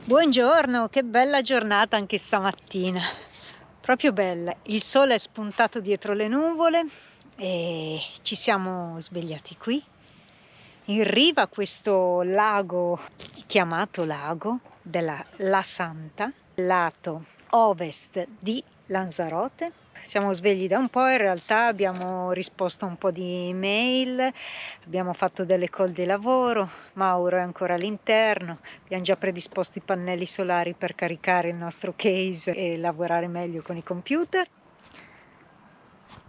Buongiorno, che bella giornata anche stamattina, proprio bella. Il sole è spuntato dietro le nuvole e ci siamo svegliati qui, in riva a questo lago, chiamato lago della La Santa, lato ovest di Lanzarote. Siamo svegli da un po', in realtà abbiamo risposto a un po' di email, abbiamo fatto delle call di lavoro, Mauro è ancora all'interno, abbiamo già predisposto i pannelli solari per caricare il nostro case e lavorare meglio con i computer.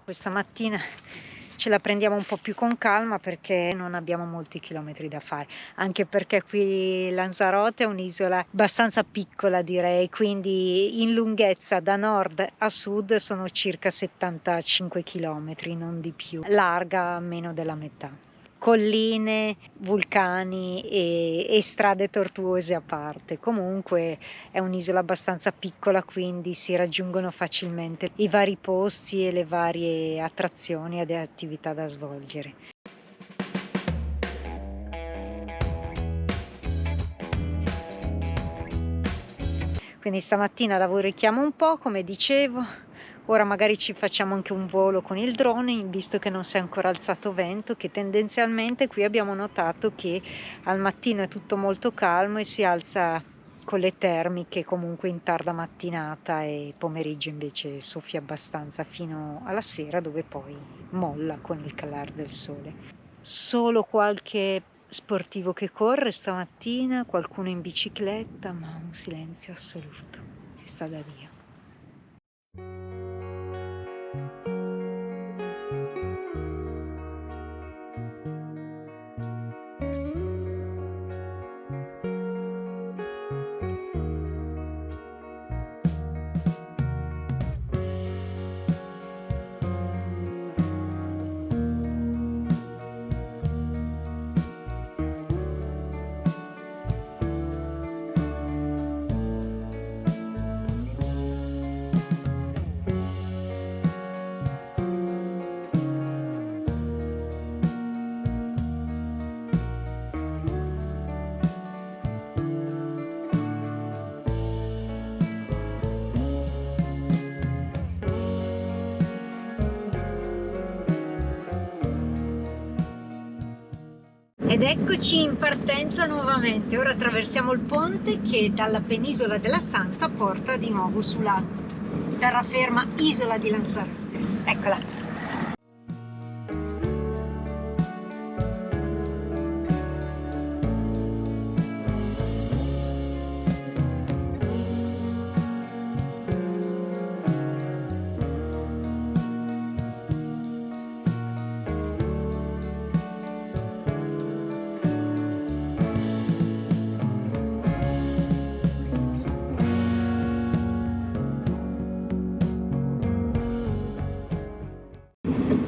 Questa mattina ce la prendiamo un po' più con calma perché non abbiamo molti chilometri da fare, anche perché qui Lanzarote è un'isola abbastanza piccola, direi, quindi in lunghezza da nord a sud sono circa 75 chilometri, non di più, larga meno della metà. Colline, vulcani e strade tortuose a parte. Comunque è un'isola abbastanza piccola, quindi si raggiungono facilmente i vari posti e le varie attrazioni ed attività da svolgere. Quindi stamattina lavorichiamo un po', come dicevo. Ora magari ci facciamo anche un volo con il drone, visto che non si è ancora alzato vento, che tendenzialmente qui abbiamo notato che al mattino è tutto molto calmo e si alza con le termiche comunque in tarda mattinata, e pomeriggio invece soffia abbastanza fino alla sera, dove poi molla con il calare del sole. Solo qualche sportivo che corre stamattina, qualcuno in bicicletta, ma un silenzio assoluto, si sta da Dio. Ed eccoci in partenza nuovamente. Ora attraversiamo il ponte che dalla penisola della Santa porta di nuovo sulla terraferma isola di Lanzarote. Eccola.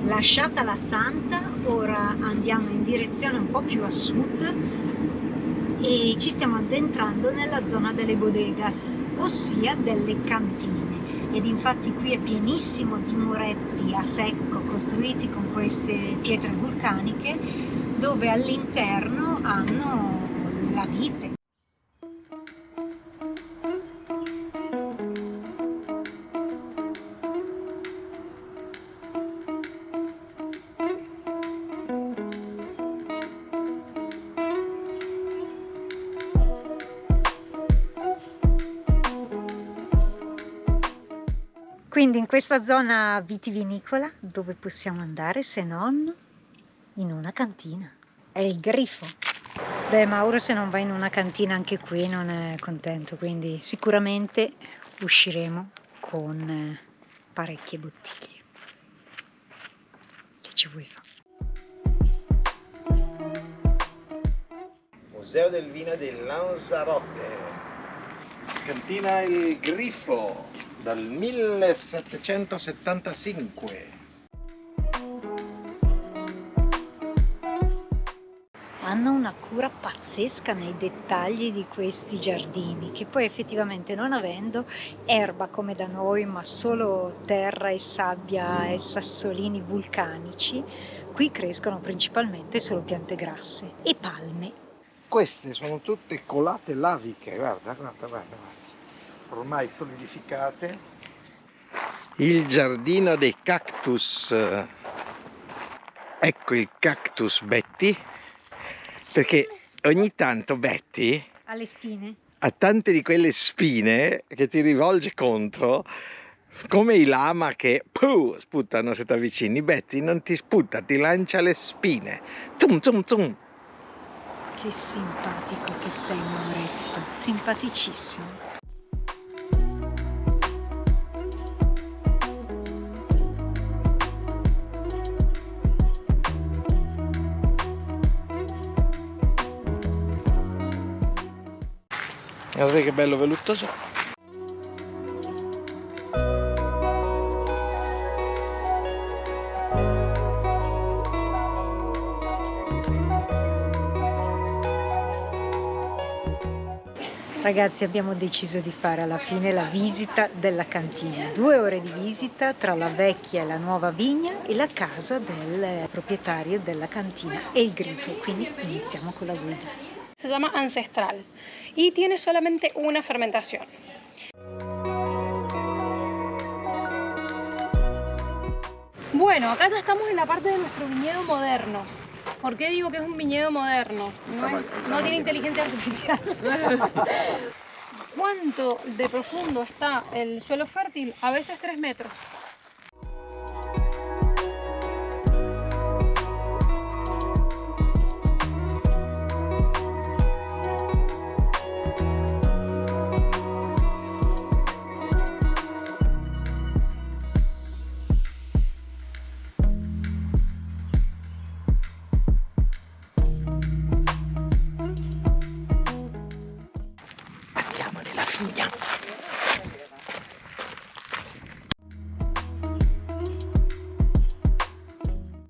Lasciata la Santa, ora andiamo in direzione un po' più a sud e ci stiamo addentrando nella zona delle bodegas, ossia delle cantine. Ed infatti qui è pienissimo di muretti a secco costruiti con queste pietre vulcaniche, dove all'interno hanno la vite. Quindi in questa zona vitivinicola dove possiamo andare se non in una cantina? È il Grifo. Beh, Mauro se non va in una cantina anche qui non è contento, quindi sicuramente usciremo con parecchie bottiglie. Che ci vuoi fare? Museo del vino di Lanzarote, cantina Il Grifo dal 1775. Hanno una cura pazzesca nei dettagli di questi giardini, che poi effettivamente, non avendo erba come da noi, ma solo terra e sabbia e sassolini vulcanici, qui crescono principalmente solo piante grasse e palme. queste sono tutte colate laviche, guarda, ormai solidificate. Il giardino dei cactus, ecco il cactus Betty, perché ogni tanto Betty Ha le spine? ha tante di quelle spine che ti rivolge contro, come i lama che sputano se ti avvicini. Betty non ti sputta, ti lancia le spine. Zum zum zum. Che simpatico che sei, Mauretto, simpaticissimo. Guardate che bello vellutoso. Ragazzi, abbiamo deciso di fare alla fine la visita della cantina. 2 ore di visita tra la vecchia e la nuova vigna e la casa del proprietario della cantina e il grifo. Quindi iniziamo con la guida. Se llama Ancestral y tiene solamente una fermentación. Bueno, acá ya estamos en la parte de nuestro viñedo moderno. ¿Por qué digo que es un viñedo moderno? No tiene inteligencia artificial. ¿Cuánto de profundo está el suelo fértil? A veces 3 metros. Andiamo nella vigna.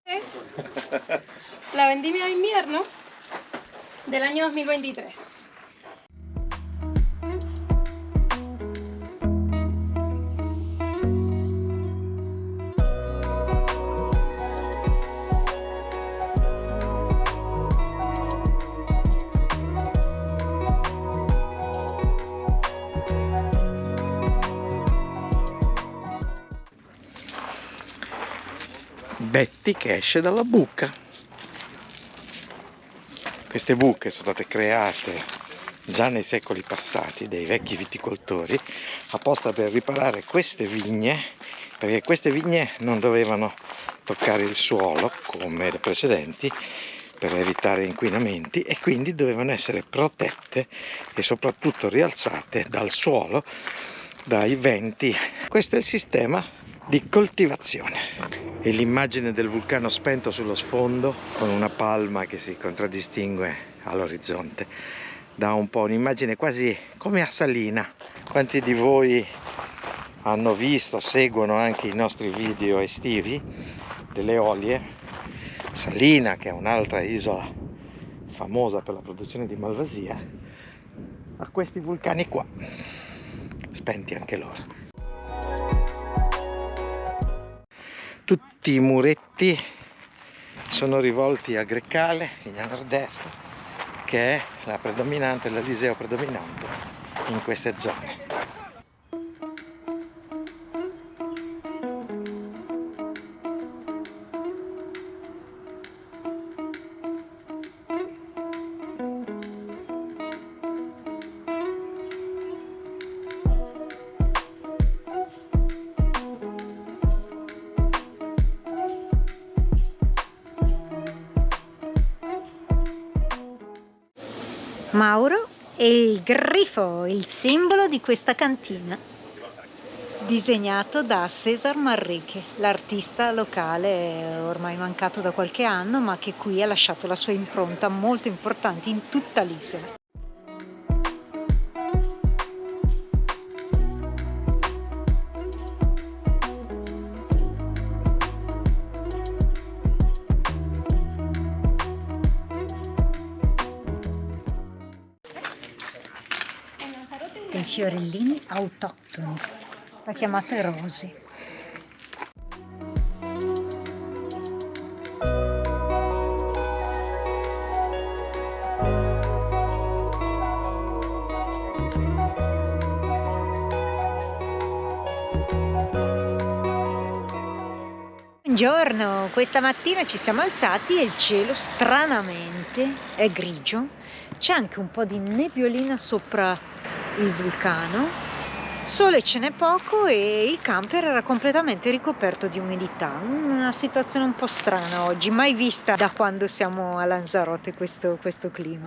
Es la vendimia de invierno del año 2023. Betty che esce dalla buca. Queste buche sono state create già nei secoli passati dai vecchi viticoltori apposta per riparare queste vigne, perché queste vigne non dovevano toccare il suolo come le precedenti per evitare inquinamenti e quindi dovevano essere protette e soprattutto rialzate dal suolo, dai venti. Questo è il sistema di coltivazione. E l'immagine del vulcano spento sullo sfondo con una palma che si contraddistingue all'orizzonte dà un po' un'immagine quasi come a Salina. Quanti di voi hanno visto, seguono anche i nostri video estivi delle olie? Salina, che è un'altra isola famosa per la produzione di malvasia, ha questi vulcani qua, spenti anche loro. Tutti i muretti sono rivolti a Grecale, in nord-est, che è la predominante, l'Eliseo predominante in queste zone. Mauro e il grifo, il simbolo di questa cantina, disegnato da César Manrique, l'artista locale ormai mancato da qualche anno, ma che qui ha lasciato la sua impronta molto importante in tutta l'isola. Dei fiorellini autoctoni, la chiamate rose. Buongiorno, questa mattina ci siamo alzati e il cielo stranamente è grigio, c'è anche un po' di nebbiolina sopra il vulcano, sole ce n'è poco e il camper era completamente ricoperto di umidità, una situazione un po' strana oggi, mai vista da quando siamo a Lanzarote questo clima.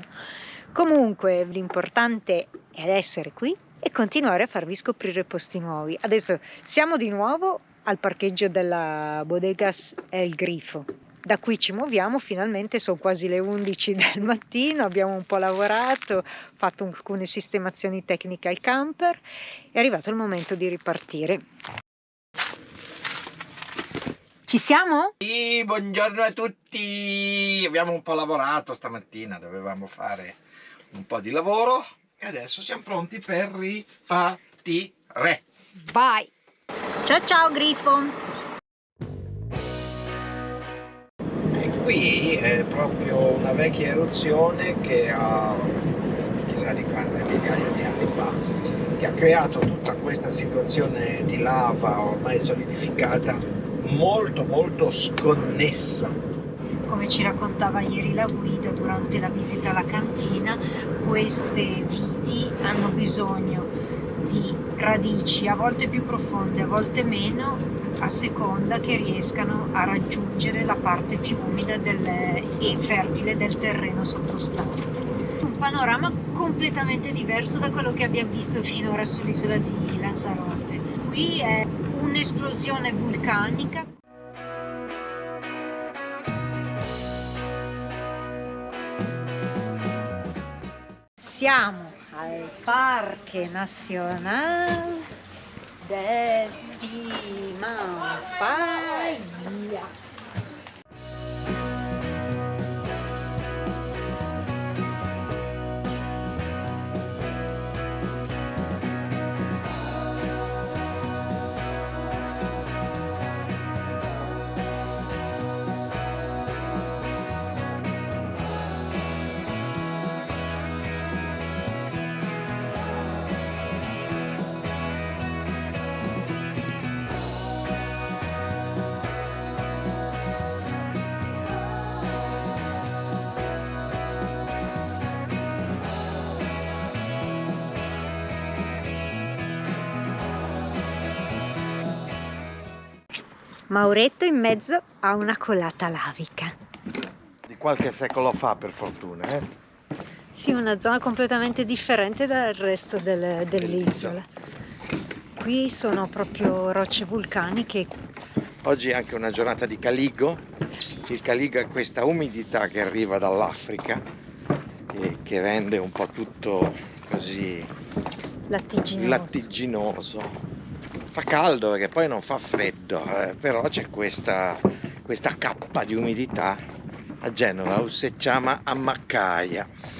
Comunque l'importante è essere qui e continuare a farvi scoprire posti nuovi. Adesso siamo di nuovo al parcheggio della Bodegas El Grifo. Da qui ci muoviamo, finalmente sono quasi le 11 del mattino, abbiamo un po' lavorato, fatto alcune sistemazioni tecniche al camper, è arrivato il momento di ripartire. Ci siamo? Sì, buongiorno a tutti! Abbiamo un po' lavorato stamattina, dovevamo fare un po' di lavoro e adesso siamo pronti per ripartire. Vai! Ciao ciao Grifo! E qui è proprio una vecchia eruzione che ha chissà di quante migliaia di anni fa, che ha creato tutta questa situazione di lava ormai solidificata molto molto sconnessa. Come ci raccontava ieri la guida durante la visita alla cantina, queste viti hanno bisogno di radici a volte più profonde, a volte meno, a seconda che riescano a raggiungere la parte più umida e fertile del terreno sottostante. Un panorama completamente diverso da quello che abbiamo visto finora sull'isola di Lanzarote. Qui è un'esplosione vulcanica. Siamo al Parque Nacional del Timanfaya. Mauretto in mezzo a una colata lavica. Di qualche secolo fa, per fortuna, Sì, una zona completamente differente dal resto dell'isola. Qui sono proprio rocce vulcaniche. Oggi è anche una giornata di caligo. Il caligo è questa umidità che arriva dall'Africa e che rende un po' tutto così lattiginoso. Fa caldo perché poi non fa freddo, però c'è questa cappa di umidità. A Genova si chiama Ammacaia.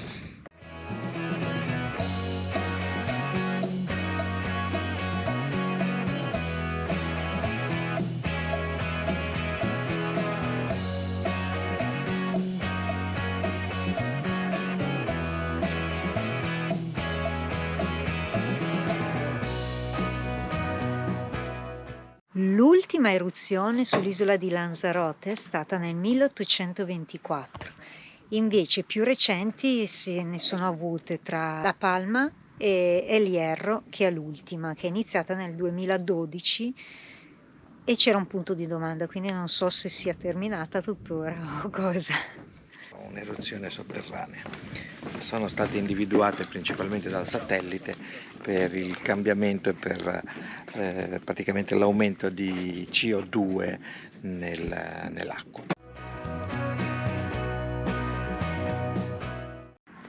L'ultima eruzione sull'isola di Lanzarote è stata nel 1824, invece più recenti se ne sono avute tra La Palma e El Hierro, che è l'ultima, che è iniziata nel 2012 e c'era un punto di domanda, quindi non so se sia terminata tuttora o cosa. Un'eruzione sotterranea. Sono state individuate principalmente dal satellite per il cambiamento e per praticamente l'aumento di CO2 nell'acqua.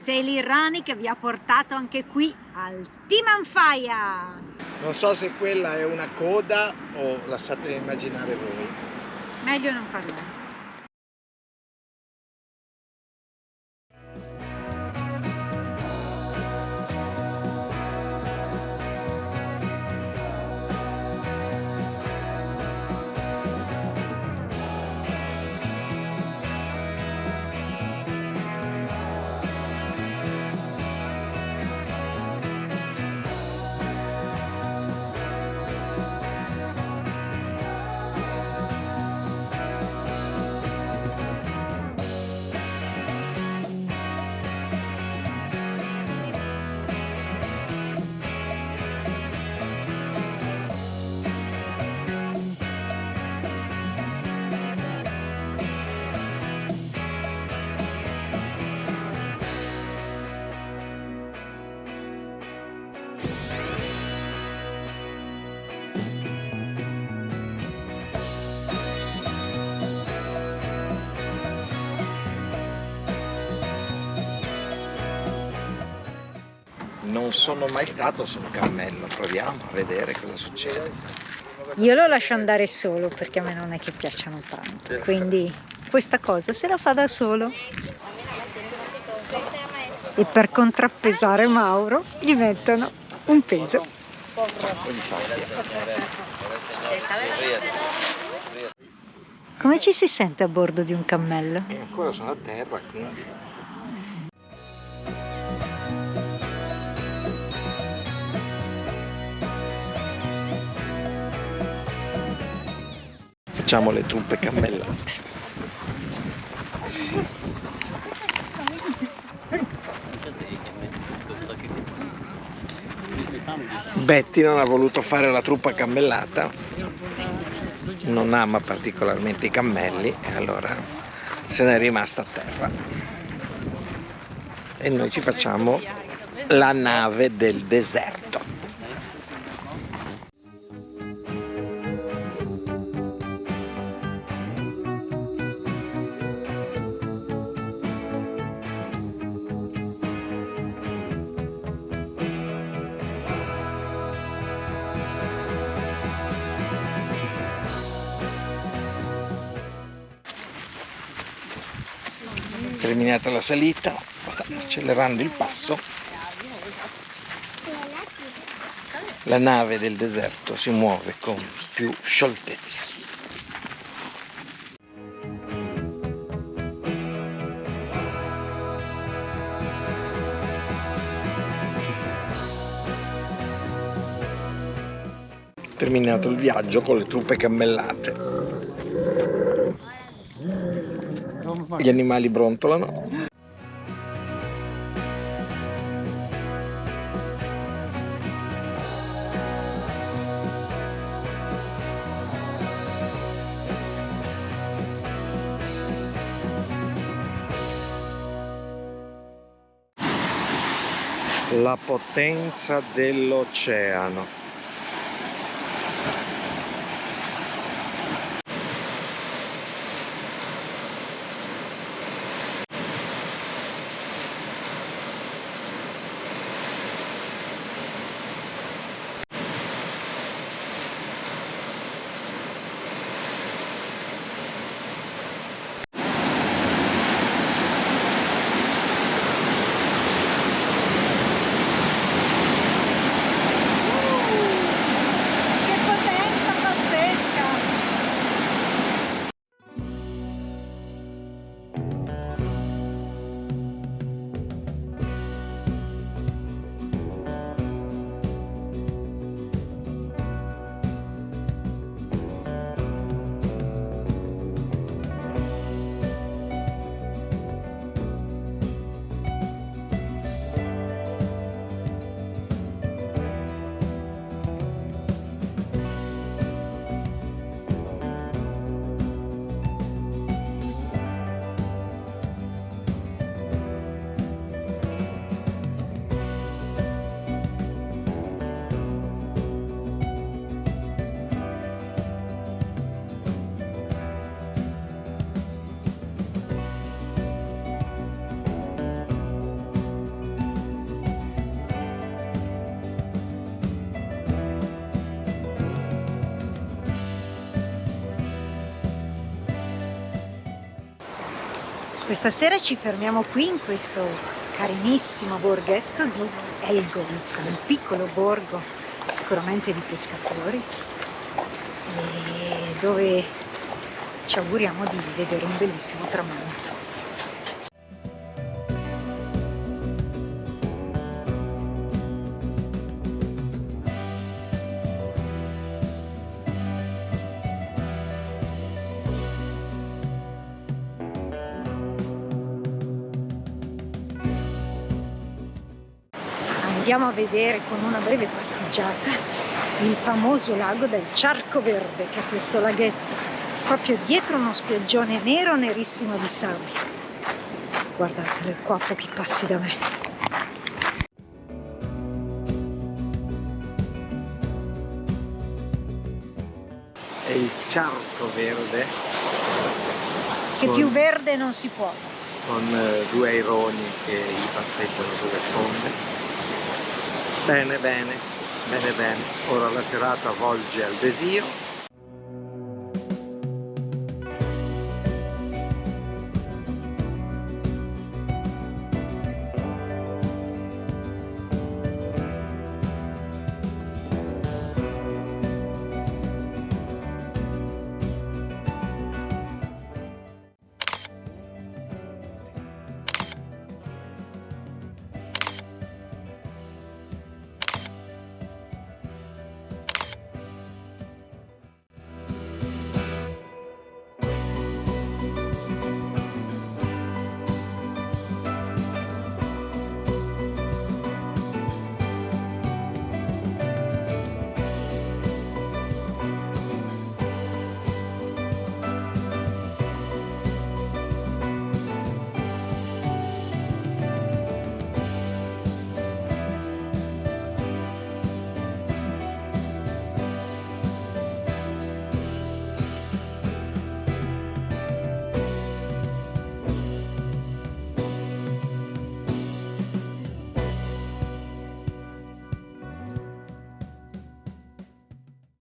Sei l'Irrani che vi ha portato anche qui al Timanfaya. Non so se quella è una coda o lasciate immaginare voi. Meglio non parlare. Non sono mai stato su un cammello, proviamo a vedere cosa succede. Io lo lascio andare solo perché a me non è che piacciono tanto, quindi questa cosa se la fa da solo. E per contrappesare Mauro gli mettono un peso. Un sacco di sabbia. Come ci si sente a bordo di un cammello? E ancora sono a terra, quindi. Facciamo le truppe cammellate. Betty non ha voluto fare la truppa cammellata, non ama particolarmente i cammelli e allora se n'è rimasta a terra. E noi ci facciamo la nave del deserto. Terminata la salita, sta accelerando il passo. La nave del deserto si muove con più scioltezza. Terminato il viaggio con le truppe cammellate. Gli animali brontolano. La potenza dell'oceano. Questa sera ci fermiamo qui in questo carinissimo borghetto di El Golfo, un piccolo borgo sicuramente di pescatori, e dove ci auguriamo di vedere un bellissimo tramonto. Andiamo a vedere con una breve passeggiata il famoso lago del Charco Verde, che è questo laghetto proprio dietro uno spiaggione nero nerissimo di sabbia. Guardatelo, è qua a pochi passi da me. È il Charco Verde, Che più verde non si può. con due aironi che gli passeggiano sulle sponde. Bene, bene, bene, bene. Ora la serata volge al desio.